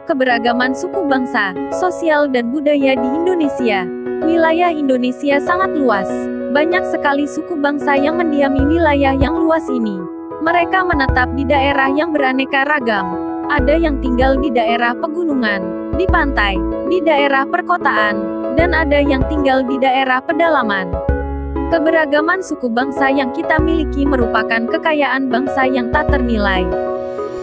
keberagaman suku bangsa, sosial dan budaya di Indonesia. Wilayah Indonesia sangat luas. Banyak sekali suku bangsa yang mendiami wilayah yang luas ini. Mereka menetap di daerah yang beraneka ragam. Ada yang tinggal di daerah pegunungan, di pantai, di daerah perkotaan, dan ada yang tinggal di daerah pedalaman. Keberagaman suku bangsa yang kita miliki merupakan kekayaan bangsa yang tak ternilai.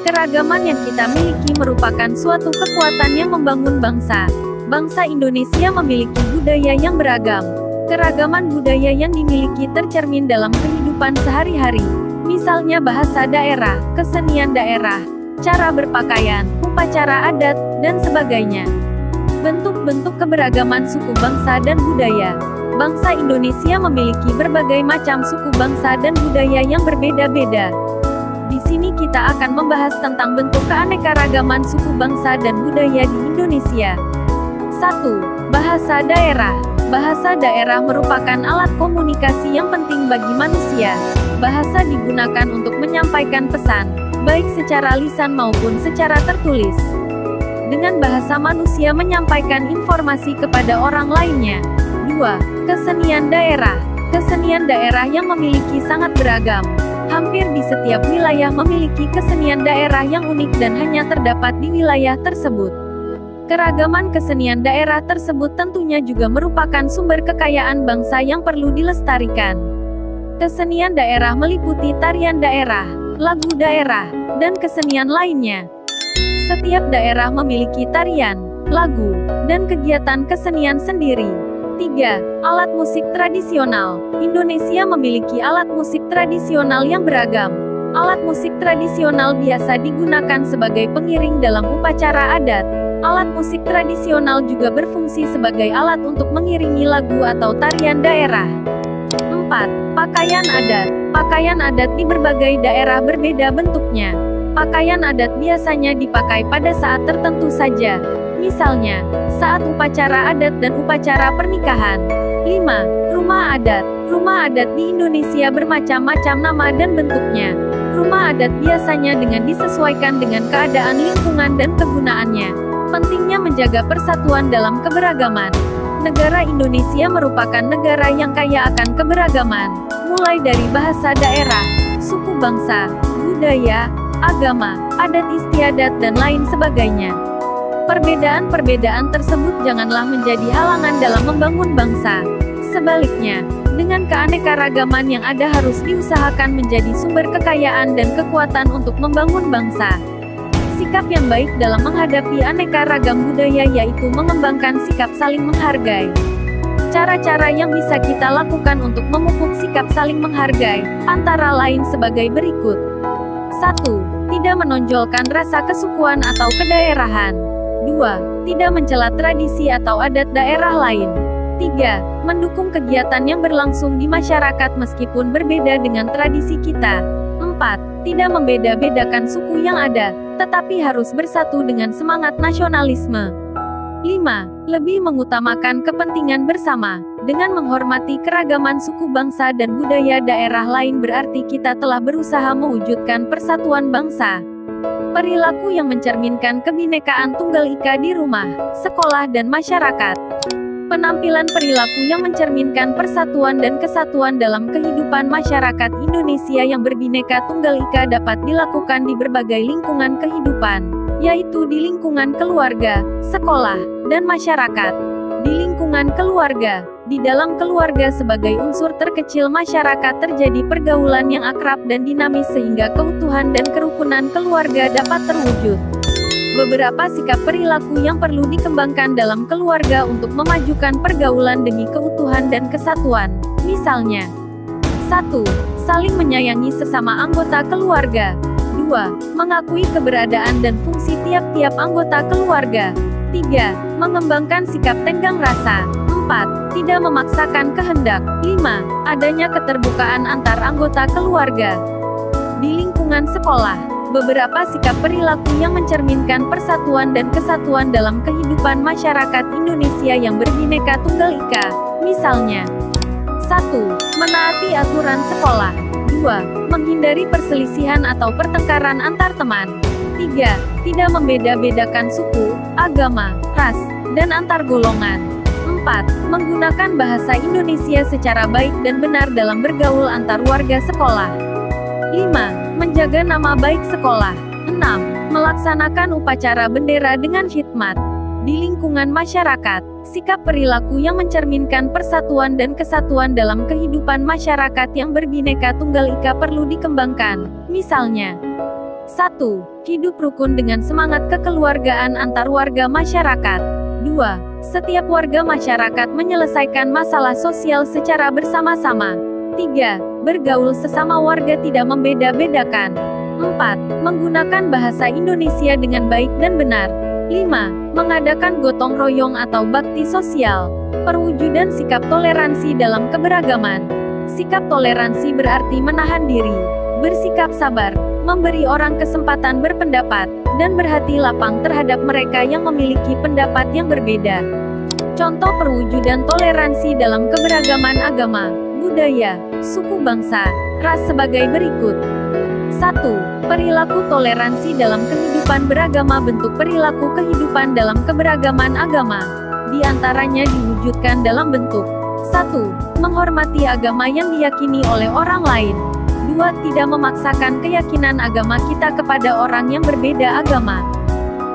Keragaman yang kita miliki merupakan suatu kekuatan yang membangun bangsa. Bangsa Indonesia memiliki budaya yang beragam. Keragaman budaya yang dimiliki tercermin dalam kehidupan sehari-hari. Misalnya bahasa daerah, kesenian daerah, cara berpakaian, upacara adat, dan sebagainya. Bentuk-bentuk keberagaman suku bangsa dan budaya. Bangsa Indonesia memiliki berbagai macam suku bangsa dan budaya yang berbeda-beda. Di sini kita akan membahas tentang bentuk keanekaragaman suku bangsa dan budaya di Indonesia. 1. Bahasa daerah. Bahasa daerah merupakan alat komunikasi yang penting bagi manusia. Bahasa digunakan untuk menyampaikan pesan, baik secara lisan maupun secara tertulis. Dengan bahasa manusia menyampaikan informasi kepada orang lainnya. 2. Kesenian daerah. Kesenian daerah yang memiliki sangat beragam. Hampir di setiap wilayah memiliki kesenian daerah yang unik dan hanya terdapat di wilayah tersebut. Keragaman kesenian daerah tersebut tentunya juga merupakan sumber kekayaan bangsa yang perlu dilestarikan. Kesenian daerah meliputi tarian daerah, lagu daerah, dan kesenian lainnya. Setiap daerah memiliki tarian, lagu, dan kegiatan kesenian sendiri. 3. Alat musik tradisional. Indonesia memiliki alat musik tradisional yang beragam. Alat musik tradisional biasa digunakan sebagai pengiring dalam upacara adat. Alat musik tradisional juga berfungsi sebagai alat untuk mengiringi lagu atau tarian daerah. 4. Pakaian adat. Pakaian adat di berbagai daerah berbeda bentuknya. Pakaian adat biasanya dipakai pada saat tertentu saja. Misalnya, saat upacara adat dan upacara pernikahan. 5. Rumah adat. Rumah adat di Indonesia bermacam-macam nama dan bentuknya. Rumah adat biasanya dengan disesuaikan dengan keadaan lingkungan dan kegunaannya. Pentingnya menjaga persatuan dalam keberagaman. Negara Indonesia merupakan negara yang kaya akan keberagaman, mulai dari bahasa daerah, suku bangsa, budaya, agama, adat istiadat dan lain sebagainya. Perbedaan-perbedaan tersebut janganlah menjadi halangan dalam membangun bangsa. Sebaliknya, dengan keanekaragaman yang ada harus diusahakan menjadi sumber kekayaan dan kekuatan untuk membangun bangsa. Sikap yang baik dalam menghadapi aneka ragam budaya yaitu mengembangkan sikap saling menghargai. Cara-cara yang bisa kita lakukan untuk memupuk sikap saling menghargai, antara lain sebagai berikut. 1. Tidak menonjolkan rasa kesukuan atau kedaerahan. 2. Tidak mencela tradisi atau adat daerah lain. 3. Mendukung kegiatan yang berlangsung di masyarakat meskipun berbeda dengan tradisi kita. 4. Tidak membeda-bedakan suku yang ada, tetapi harus bersatu dengan semangat nasionalisme. 5. Lebih mengutamakan kepentingan bersama. Dengan menghormati keragaman suku bangsa dan budaya daerah lain berarti kita telah berusaha mewujudkan persatuan bangsa. Perilaku yang mencerminkan kebinekaan Tunggal Ika di rumah, sekolah dan masyarakat. Penampilan perilaku yang mencerminkan persatuan dan kesatuan dalam kehidupan masyarakat Indonesia yang berbineka Tunggal Ika dapat dilakukan di berbagai lingkungan kehidupan, yaitu di lingkungan keluarga, sekolah, dan masyarakat. Di lingkungan keluarga, di dalam keluarga sebagai unsur terkecil masyarakat terjadi pergaulan yang akrab dan dinamis sehingga keutuhan dan kerukunan keluarga dapat terwujud. Beberapa sikap perilaku yang perlu dikembangkan dalam keluarga untuk memajukan pergaulan demi keutuhan dan kesatuan. Misalnya, 1. Saling menyayangi sesama anggota keluarga. 2. Mengakui keberadaan dan fungsi tiap-tiap anggota keluarga. 3. Mengembangkan sikap tenggang rasa. 4. Tidak memaksakan kehendak. 5. Adanya keterbukaan antar anggota keluarga. Di lingkungan sekolah, beberapa sikap perilaku yang mencerminkan persatuan dan kesatuan dalam kehidupan masyarakat Indonesia yang berbineka Tunggal Ika. Misalnya, 1. Menaati aturan sekolah. 2. Menghindari perselisihan atau pertengkaran antar teman. 3. Tidak membeda-bedakan suku, agama, ras, dan antar golongan. 4. Menggunakan bahasa Indonesia secara baik dan benar dalam bergaul antar warga sekolah. 5. Menjaga nama baik sekolah. 6. Melaksanakan upacara bendera dengan khidmat. Di lingkungan masyarakat, sikap perilaku yang mencerminkan persatuan dan kesatuan dalam kehidupan masyarakat yang berbineka tunggal ika perlu dikembangkan. Misalnya, 1. Hidup rukun dengan semangat kekeluargaan antar warga masyarakat. 2. Setiap warga masyarakat menyelesaikan masalah sosial secara bersama-sama. 3. Bergaul sesama warga tidak membeda-bedakan. 4. Menggunakan bahasa Indonesia dengan baik dan benar. 5. Mengadakan gotong royong atau bakti sosial. Perwujudan sikap toleransi dalam keberagaman. Sikap toleransi berarti menahan diri, bersikap sabar, memberi orang kesempatan berpendapat, dan berhati lapang terhadap mereka yang memiliki pendapat yang berbeda. Contoh perwujudan toleransi dalam keberagaman agama, budaya, suku bangsa, ras sebagai berikut. 1. Perilaku toleransi dalam kehidupan beragama. Bentuk perilaku kehidupan dalam keberagaman agama, di antaranya diwujudkan dalam bentuk 1. Menghormati agama yang diyakini oleh orang lain. 2. Tidak memaksakan keyakinan agama kita kepada orang yang berbeda agama.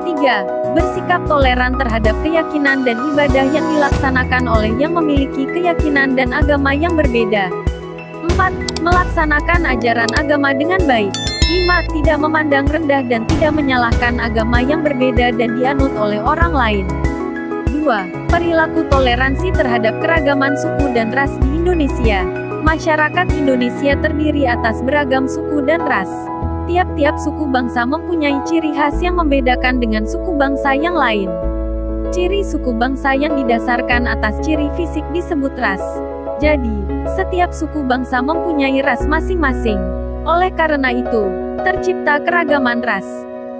3. Bersikap toleran terhadap keyakinan dan ibadah yang dilaksanakan oleh yang memiliki keyakinan dan agama yang berbeda. 4. Melaksanakan ajaran agama dengan baik. 5. Tidak memandang rendah dan tidak menyalahkan agama yang berbeda dan dianut oleh orang lain. 2. Perilaku toleransi terhadap keragaman suku dan ras di Indonesia. Masyarakat Indonesia terdiri atas beragam suku dan ras. Tiap-tiap suku bangsa mempunyai ciri khas yang membedakan dengan suku bangsa yang lain. Ciri suku bangsa yang didasarkan atas ciri fisik disebut ras. Jadi, setiap suku bangsa mempunyai ras masing-masing. Oleh karena itu, tercipta keragaman ras.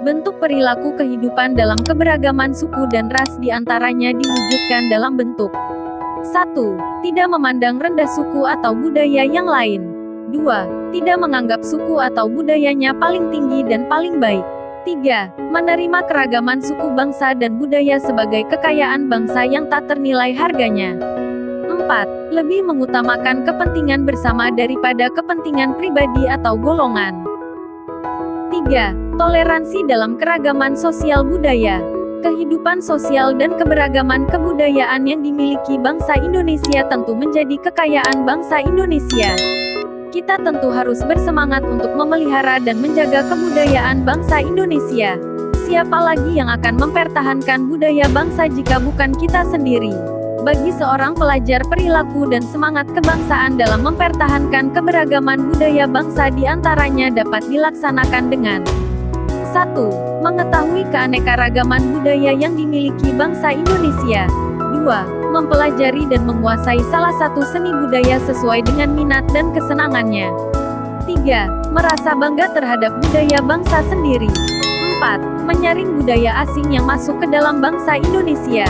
Bentuk perilaku kehidupan dalam keberagaman suku dan ras diantaranya diwujudkan dalam bentuk 1. Tidak memandang rendah suku atau budaya yang lain. 2. Tidak menganggap suku atau budayanya paling tinggi dan paling baik. 3. Menerima keragaman suku bangsa dan budaya sebagai kekayaan bangsa yang tak ternilai harganya. 4. Lebih mengutamakan kepentingan bersama daripada kepentingan pribadi atau golongan. 3. Toleransi dalam keragaman sosial budaya. Kehidupan sosial dan keberagaman kebudayaan yang dimiliki bangsa Indonesia tentu menjadi kekayaan bangsa Indonesia. Kita tentu harus bersemangat untuk memelihara dan menjaga kebudayaan bangsa Indonesia. Siapa lagi yang akan mempertahankan budaya bangsa jika bukan kita sendiri? Bagi seorang pelajar, perilaku dan semangat kebangsaan dalam mempertahankan keberagaman budaya bangsa diantaranya dapat dilaksanakan dengan 1. Mengetahui keanekaragaman budaya yang dimiliki bangsa Indonesia. 2. Mempelajari dan menguasai salah satu seni budaya sesuai dengan minat dan kesenangannya. 3. Merasa bangga terhadap budaya bangsa sendiri. 4. Menyaring budaya asing yang masuk ke dalam bangsa Indonesia.